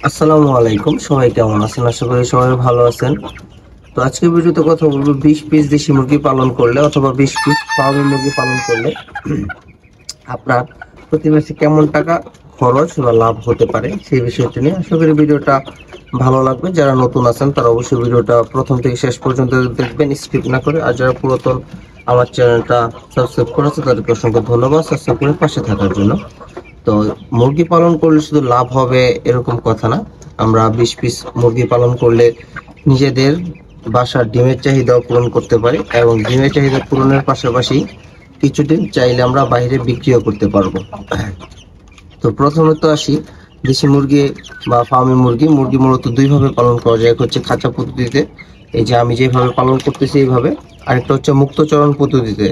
আসসালামু আলাইকুম, সবাই কেমন আছেন? আশা করি সবাই ভালো আছেন। তো আজকে ভিডিওতে কথা বলবো 20 পিস দেশি মুরগি পালন করলে অথবা 20 পিস ফার্মি মুরগি পালন করলে আপনার প্রতি মাসে কেমন টাকা খরচ বা লাভ হতে পারে সেই বিষয়টি নিয়ে। আশা করি ভিডিওটা ভালো লাগবে। যারা নতুন আছেন তারা অবশ্যই ভিডিওটা প্রথম থেকে শেষ পর্যন্ত দেখবেন, স্কিপ না করে। আর যারা পুরাতন আমার চ্যানেলটা সাবস্ক্রাইব করেছে তাদেরকে অসংখ্য ধন্যবাদ সাবস্ক্রাইব করে পাশে থাকার জন্য। তো মুরগি পালন করলে শুধু লাভ হবে এরকম কথা না। আমরা 20 পিস মুরগি পালন করলে নিজেদের বাসার ডিমের চাহিদাও পূরণ করতে পারি এবং ডিমের চাহিদা পূরণের পাশাপাশি কিছু ডিম চাইলে আমরা বাইরে বিক্রিও করতে পারবো। তো প্রথমে তো আসি দেশি মুরগি বা ফার্মি মুরগি। মুরগি মূলত দুইভাবে পালন করা যায়, এক হচ্ছে খাঁচা পদ্ধতিতে, এই যে আমি যেভাবে পালন করতেছি এইভাবে। আরেকটা হচ্ছে মুক্তচরণ পদ্ধতিতে।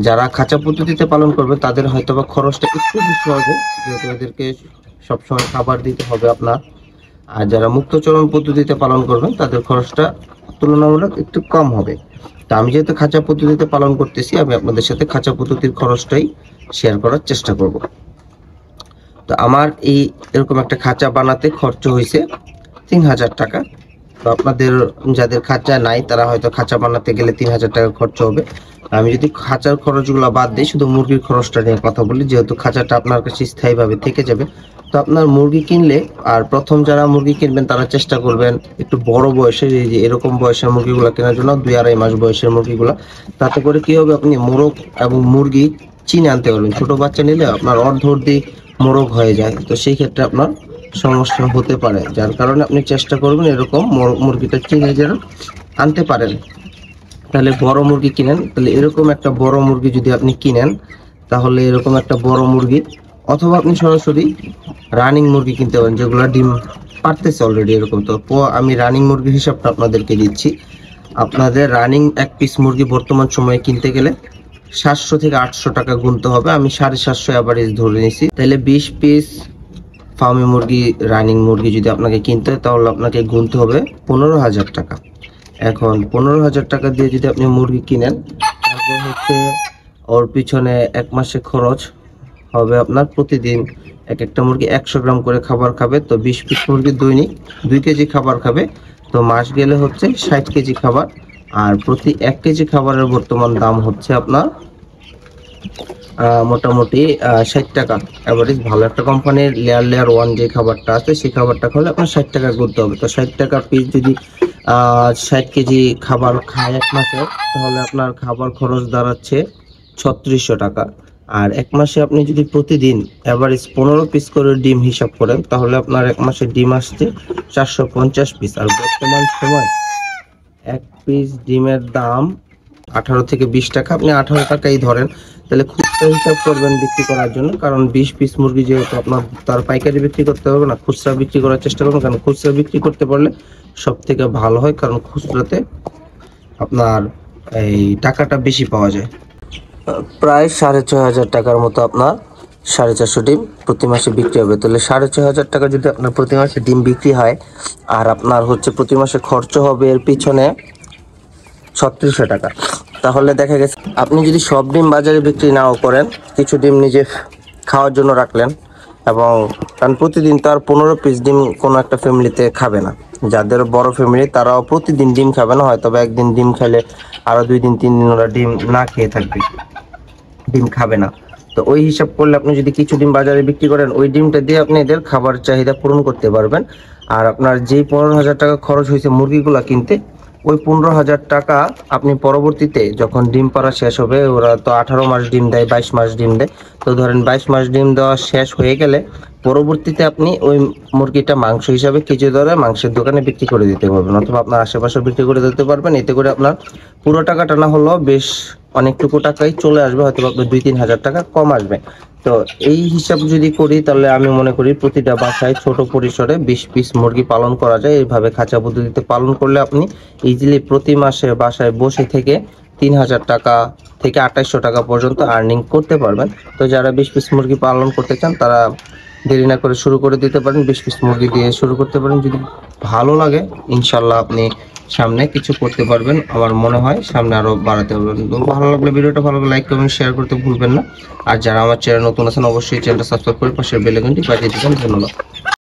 যারা খাঁচা পদ্ধতিতে পালন করবে তাদের হয়তোবা খরচটা একটু বেশি হবে, যেহেতু এদেরকে সবসময় খাবার দিতে হবে আপনার। আর যারা মুক্তচরণ পদ্ধতিতে পালন করবেন তাদের খরচটা তুলনামূলক একটু কম হবে। তা আমি যেহেতু খাঁচা পদ্ধতিতে পালন করতেছি, আমি আপনাদের সাথে খাঁচা পদ্ধতির খরচটাই শেয়ার করার চেষ্টা করব। তো আমার এই এরকম একটা খাঁচা বানাতে খরচ হয়েছে 3000 টাকা। তো আপনাদের যাদের খাঁচা নাই তারা হয়তো খাঁচা বানাতে গেলে 3000 টাকা খরচ হবে। আমি যদি খাঁচার খরচগুলো বাদ দিই, শুধু মুরগির খরচটা নিয়ে কথা বলি, যেহেতু খাঁচাটা আপনার কাছে স্থায়ীভাবে থেকে যাবে। তো আপনার মুরগি কিনলে, আর প্রথম যারা মুরগি কিনবেন তারা চেষ্টা করবেন একটু বড় বয়সের, এই যে এরকম বয়সের মুরগিগুলো কেনার জন্য, 2-2.5 মাস বয়সের মুরগিগুলো। তাতে করে কি হবে, আপনি মোরগ এবং মুরগি চিনে আনতে পারবেন। ছোট বাচ্চা নিলে আপনার অর্ধেক মোরগ হয়ে যায়, তো সেই ক্ষেত্রে আপনার সমস্যা হতে পারে। যার কারণে আপনি চেষ্টা করবেন এরকম মুরগিটা চিনে যেন আনতে পারেন। তাহলে বড় মুরগি কিনেন, তাহলে এরকম একটা বড় মুরগি যদি আপনি কিনেন, তাহলে এরকম একটা বড় মুরগি, অথবা আপনি সরাসরি রানিং মুরগি কিনতে পারেন যেগুলো ডিম পারতেছে অলরেডি এরকম। তো আমি রানিং মুরগির হিসাবটা আপনাদেরকে দিচ্ছি। আপনাদের রানিং এক পিস মুরগি বর্তমান সময়ে কিনতে গেলে 700 থেকে 800 টাকা গুনতে হবে। আমি 750 অ্যাভারেজ ধরে নিয়েছি। তাহলে 20 পিস ফার্মি মুরগি রানিং মুরগি যদি আপনাকে কিনতে হয় তাহলে আপনাকে গুনতে হবে 15,000 টাকা। এখন 15,000 টাকা দিয়ে যদি আপনি মুরগি কিনেন, তারপর হচ্ছে ওর পিছনে এক মাসে খরচ হবে আপনার প্রতিদিন এক একটা মুরগি 100 গ্রাম করে খাবার খাবে। তো 20 পিস মুরগি দৈনিক 2 কেজি খাবার খাবে। তো মাস গেলে হচ্ছে 60 কেজি খাবার। আর প্রতি 1 কেজি খাবারের বর্তমান দাম হচ্ছে আপনার মোটামুটি 60 টাকা অ্যাভারেজ। ভালো একটা কোম্পানির লেয়ার 1 যে খাবারটা আছে সেই খাবারটা খাওয়ালে আপনার 60 টাকা করতে হবে। তো 60 টাকা পিস যদি 60 কেজি খাবার খায় এক মাসে, তাহলে আপনার খাবার খরচ দাঁড়াচ্ছে 3600 টাকা। আর এক মাসে আপনি যদি প্রতিদিন অ্যাভারেজ 15 পিস করে ডিম হিসাব করেন, তাহলে আপনার এক মাসে ডিম আসছে 450 পিস। আর বর্তমান সময় এক পিস ডিমের দাম 18 থেকে 20 টাকা। আপনি 18 টাকাই ধরেন, তাহলে খুচরা হিসাব করবেন বিক্রি করার জন্য। কারণ 20 পিস মুরগি যেহেতু আপনার তার পাইকারি বিক্রি করতে হবে না, খুচরা বিক্রি করার চেষ্টা করবেন। কারণ খুচরা বিক্রি করতে পারলে সব থেকে ভালো হয়, কারণ খুচরাতে আপনার এই টাকাটা বেশি পাওয়া যায়। প্রায় 6500 টাকার মতো আপনার 450 ডিম প্রতি মাসে বিক্রি হবে। তাহলে 6500 টাকা যদি আপনার প্রতি মাসে ডিম বিক্রি হয়, আর আপনার হচ্ছে প্রতি মাসে খরচ হবে এর পিছনে 3600 টাকা, তাহলে দেখা গেছে আপনি যদি সব ডিম বাজারে বিক্রি নাও করেন, কিছু ডিম নিজে খাওয়ার জন্য রাখলেন। এবং কারণ প্রতিদিন তো আর 15 পিস ডিম কোনো একটা ফ্যামিলিতে খাবে না। যাদের বড় ফ্যামিলি তারাও প্রতিদিন ডিম খাবে না, হয়তো একদিন ডিম খেলে আরো 2 দিন 3 দিন ওরা ডিম না খেয়ে থাকবে, ডিম খাবে না। তো ওই হিসাব করলে আপনি যদি কিছু ডিম বাজারে বিক্রি করেন, ওই ডিমটা দিয়ে আপনি এদের খাবার চাহিদা পূরণ করতে পারবেন। আর আপনার যেই 15,000 টাকা খরচ হয়েছে মুরগিগুলা কিনতে, ওই 15,000 টাকা আপনি পরবর্তীতে যখন ডিম পাড়া শেষ হবে, ওরা তো 18 মাস ডিম দেয়, 22 মাস ডিম দেয়। তো ধরেন 22 মাস ডিম দেওয়া শেষ হয়ে গেলে পরবর্তীতে আপনি ওই মুরগিটা মাংস হিসাবে কেজি দরে মাংসের দোকানে বিক্রি করে দিতে পারবেন, অথবা আপনার আশেপাশে বিক্রি করে দিতে পারবেন। এতে করে আপনার পুরো টাকাটা না হলেও বেশ অনেকটুকু টাকাই চলে আসবে, হয়তো আপনার 2-3 হাজার টাকা কম আসবে। তো এই হিসাব যদি করি, তাহলে আমি মনে করি প্রতিটা বাসায় ছোট পরিসরে 20 পিস মুরগি পালন করা যায়। এইভাবে খাঁচা পদ্ধতিতে পালন করলে আপনি ইজিলি প্রতি মাসে বাসায় বসে থেকে 3000 টাকা থেকে 2800 টাকা পর্যন্ত আর্নিং করতে পারবেন। তো যারা 20 পিস মুরগি পালন করতে চান তারা দেরি না করে শুরু করে দিতে পারেন, 20 পিস মুরগি দিয়ে শুরু করতে পারেন। যদি ভালো লাগে ইনশাল্লাহ আপনি সামনে কিছু করতে পারবেন। আমার মনে হয় সামনে আরো বাড়াতে পারবেন। তো ভালো লাগলে ভিডিওটা ভালো লাগলে লাইক কমেন্ট শেয়ার করতে ভুলবেন না। আর যারা আমার চ্যানেল নতুন আছেন অবশ্যই চ্যানেলটা সাবস্ক্রাইব করে পাশের বেল আইকনটি বাজিয়ে দিবেন। ধন্যবাদ।